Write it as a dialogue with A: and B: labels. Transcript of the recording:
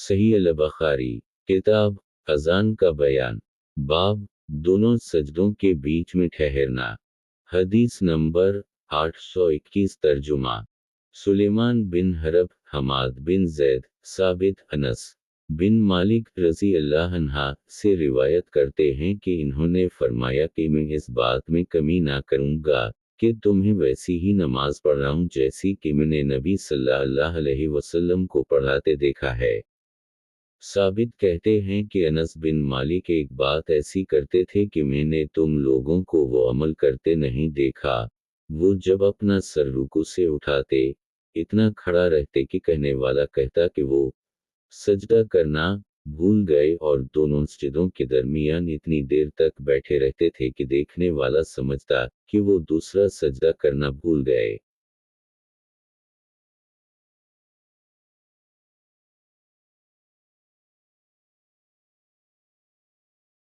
A: सही अल-बखारी, किताब अज़ान का बयान, बाब दोनों सजदों के बीच में ठहरना। हदीस नंबर 821 तर्जुमा। सुलेमान बिन हरब, हमाद बिन ज़ैद, साबित, अनस बिन मालिक रज़ी अल्लाह अन्हा से रिवायत करते हैं कि इन्होंने फरमाया कि मैं इस बात में कमी ना करूँगा कि तुम्हें वैसी ही नमाज पढ़ाऊँ जैसी कि मैंने नबी सल्लल्लाहु अलैहि वसल्लम को पढ़ाते देखा है। साबित कहते हैं कि अनस बिन मालिक एक बात ऐसी करते थे कि मैंने तुम लोगों को वो अमल करते नहीं देखा। वो जब अपना सर रुकू से उठाते, इतना खड़ा रहते कि कहने वाला कहता कि वो सजदा करना भूल गए और दोनों सजदों के दरमियान इतनी देर तक बैठे रहते थे कि देखने वाला समझता कि वो दूसरा सजदा करना भूल गए।